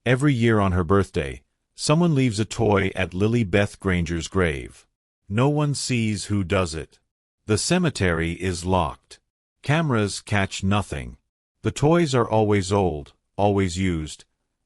Every year on her birthday, someone leaves a toy at Lily Beth Granger's grave. No one sees who does it. The cemetery is locked. Cameras catch nothing. The toys are always old, always used,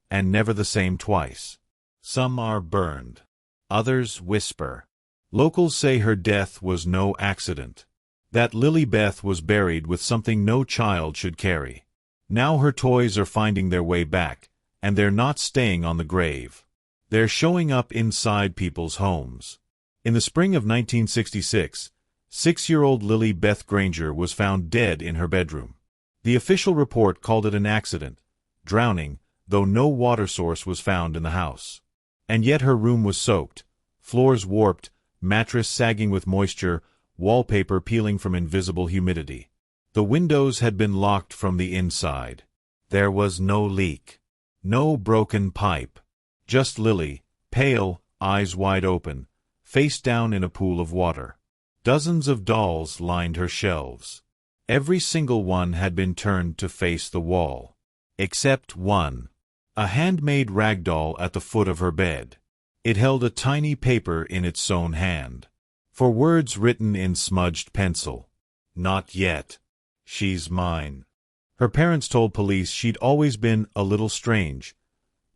and never the same twice. Some are burned. Others whisper. Locals say her death was no accident. That Lily Beth was buried with something no child should carry. Now her toys are finding their way back, and they're not staying on the grave. They're showing up inside people's homes. In the spring of 1966, 6-year-old Lily Beth Granger was found dead in her bedroom. The official report called it an accident, drowning, though no water source was found in the house. And yet her room was soaked, floors warped, mattress sagging with moisture, wallpaper peeling from invisible humidity. The windows had been locked from the inside. There was no leak. No broken pipe. Just Lily, pale, eyes wide open, face down in a pool of water. Dozens of dolls lined her shelves. Every single one had been turned to face the wall. Except one. A handmade rag doll at the foot of her bed. It held a tiny paper in its sewn hand. For words written in smudged pencil. Not yet. She's mine. Her parents told police she'd always been a little strange.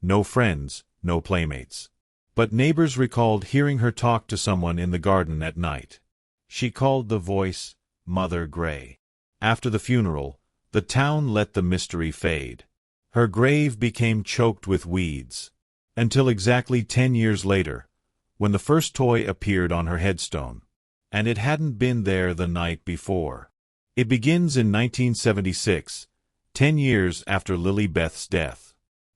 No friends, no playmates. But neighbors recalled hearing her talk to someone in the garden at night. She called the voice Mother Gray. After the funeral, the town let the mystery fade. Her grave became choked with weeds. Until exactly 10 years later, when the first toy appeared on her headstone. And it hadn't been there the night before. It begins in 1976, 10 years after Lily Beth's death.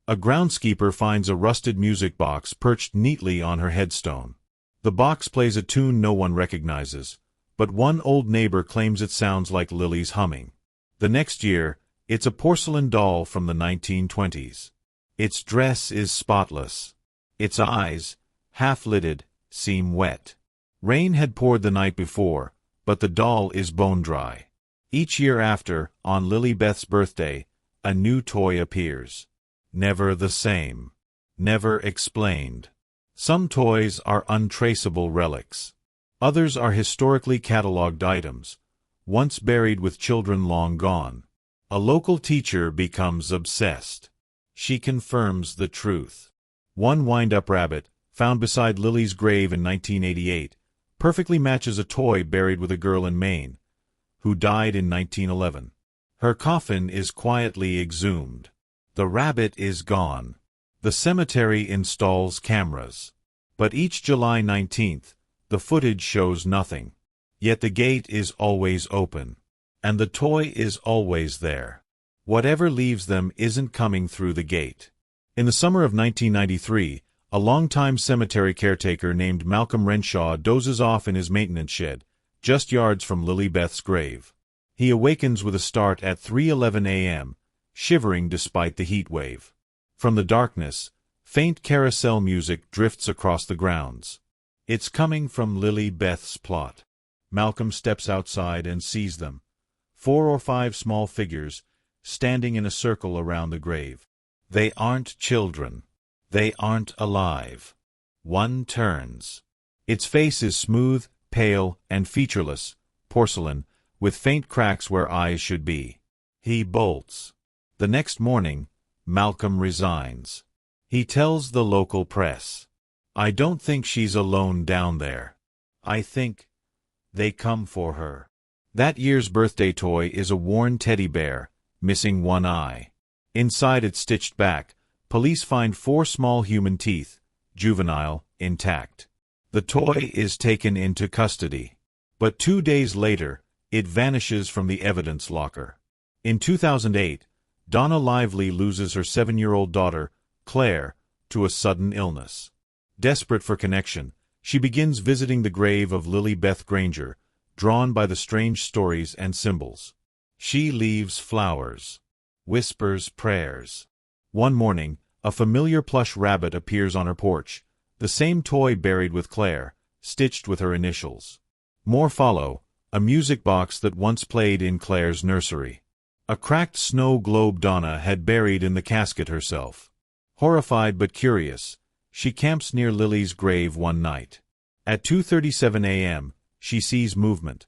A groundskeeper finds a rusted music box perched neatly on her headstone. The box plays a tune no one recognizes, but one old neighbor claims it sounds like Lily's humming. The next year, it's a porcelain doll from the 1920s. Its dress is spotless. Its eyes, half-lidded, seem wet. Rain had poured the night before, but the doll is bone-dry. Each year after, on Lily Beth's birthday, a new toy appears. Never the same. Never explained. Some toys are untraceable relics. Others are historically catalogued items, once buried with children long gone. A local teacher becomes obsessed. She confirms the truth. One wind-up rabbit, found beside Lily's grave in 1988, perfectly matches a toy buried with a girl in Maine, who died in 1911. Her coffin is quietly exhumed. The rabbit is gone. The cemetery installs cameras. But each July 19th, the footage shows nothing. Yet the gate is always open. And the toy is always there. Whatever leaves them isn't coming through the gate. In the summer of 1993, a longtime cemetery caretaker named Malcolm Renshaw dozes off in his maintenance shed, just yards from Lily Beth's grave. He awakens with a start at 3:11 a.m., shivering despite the heat wave. From the darkness, faint carousel music drifts across the grounds. It's coming from Lily Beth's plot. Malcolm steps outside and sees them. 4 or 5 small figures, standing in a circle around the grave. They aren't children. They aren't alive. One turns. Its face is smooth, pale, and featureless, porcelain, with faint cracks where eyes should be. He bolts. The next morning, Malcolm resigns. He tells the local press, "I don't think she's alone down there. I think they come for her." That year's birthday toy is a worn teddy bear, missing one eye. Inside its stitched back, police find 4 small human teeth, juvenile, intact. The toy is taken into custody. But 2 days later, it vanishes from the evidence locker. In 2008, Donna Lively loses her 7-year-old daughter, Claire, to a sudden illness. Desperate for connection, she begins visiting the grave of Lily Beth Granger, drawn by the strange stories and symbols. She leaves flowers, whispers prayers. One morning, a familiar plush rabbit appears on her porch, the same toy buried with Claire, stitched with her initials. More follow, a music box that once played in Claire's nursery. A cracked snow globe Donna had buried in the casket herself. Horrified but curious, she camps near Lily's grave one night. At 2:37 a.m., she sees movement.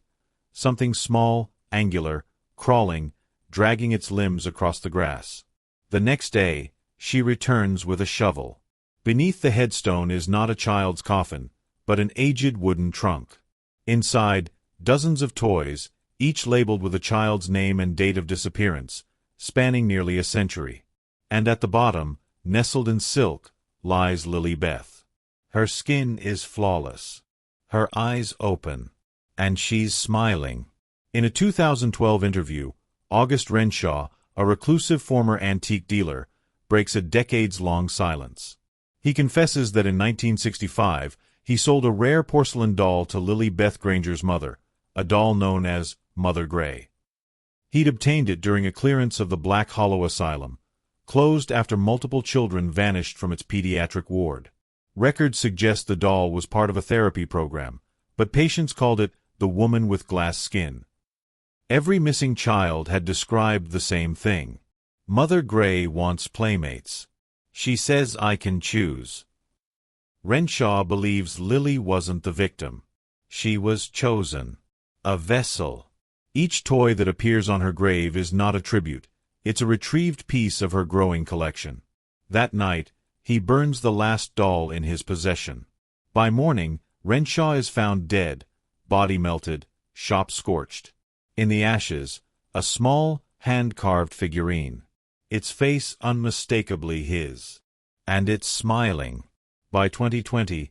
Something small, angular, crawling, dragging its limbs across the grass. The next day, she returns with a shovel. Beneath the headstone is not a child's coffin, but an aged wooden trunk. Inside, dozens of toys, each labeled with a child's name and date of disappearance, spanning nearly a century. And at the bottom, nestled in silk, lies Lily Beth. Her skin is flawless. Her eyes open. And she's smiling. In a 2012 interview, August Renshaw, a reclusive former antique dealer, breaks a decades-long silence. He confesses that in 1965, he sold a rare porcelain doll to Lily Beth Granger's mother, a doll known as Mother Gray. He'd obtained it during a clearance of the Black Hollow Asylum, closed after multiple children vanished from its pediatric ward. Records suggest the doll was part of a therapy program, but patients called it the woman with glass skin. Every missing child had described the same thing. Mother Gray wants playmates. She says I can choose. Renshaw believes Lily wasn't the victim. She was chosen. A vessel. Each toy that appears on her grave is not a tribute. It's a retrieved piece of her growing collection. That night, he burns the last doll in his possession. By morning, Renshaw is found dead, body melted, shop scorched. In the ashes, a small, hand-carved figurine. Its face unmistakably his. And it's smiling. By 2020,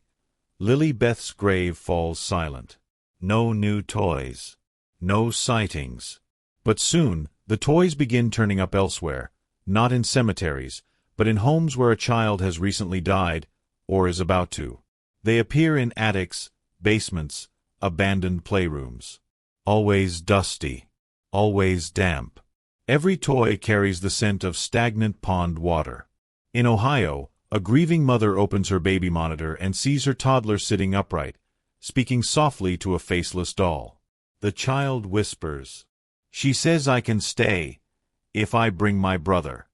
Lily Beth's grave falls silent. No new toys. No sightings. But soon, the toys begin turning up elsewhere, not in cemeteries, but in homes where a child has recently died, or is about to. They appear in attics, basements, abandoned playrooms. Always dusty. Always damp. Every toy carries the scent of stagnant pond water. In Ohio, a grieving mother opens her baby monitor and sees her toddler sitting upright, speaking softly to a faceless doll. The child whispers. She says I can stay, if I bring my brother.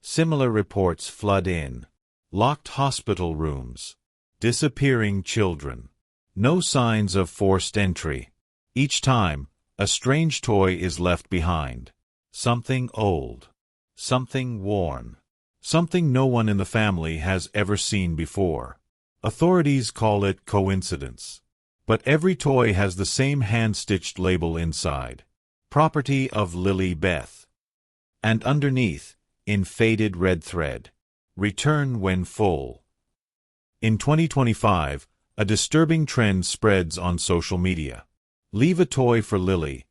Similar reports flood in. Locked hospital rooms. Disappearing children. No signs of forced entry. Each time, a strange toy is left behind. Something old. Something worn. Something no one in the family has ever seen before. Authorities call it coincidence. But every toy has the same hand-stitched label inside. Property of Lily Beth. And underneath, in faded red thread, return when full. In 2025, a disturbing trend spreads on social media. Leave a toy for Lily,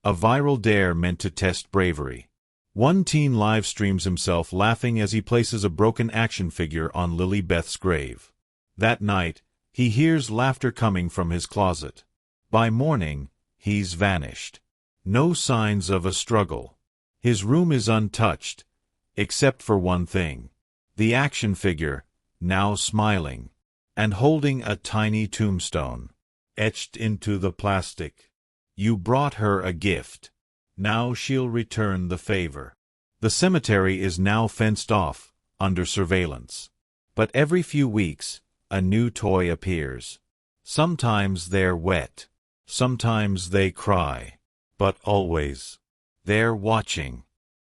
a viral dare meant to test bravery. One teen live streams himself laughing as he places a broken action figure on Lily Beth's grave. That night, he hears laughter coming from his closet. By morning, he's vanished. No signs of a struggle. His room is untouched, except for one thing. The action figure, now smiling, and holding a tiny tombstone, etched into the plastic. You brought her a gift. Now she'll return the favor. The cemetery is now fenced off, under surveillance. But every few weeks, a new toy appears. Sometimes they're wet. Sometimes they cry. But always, they're watching.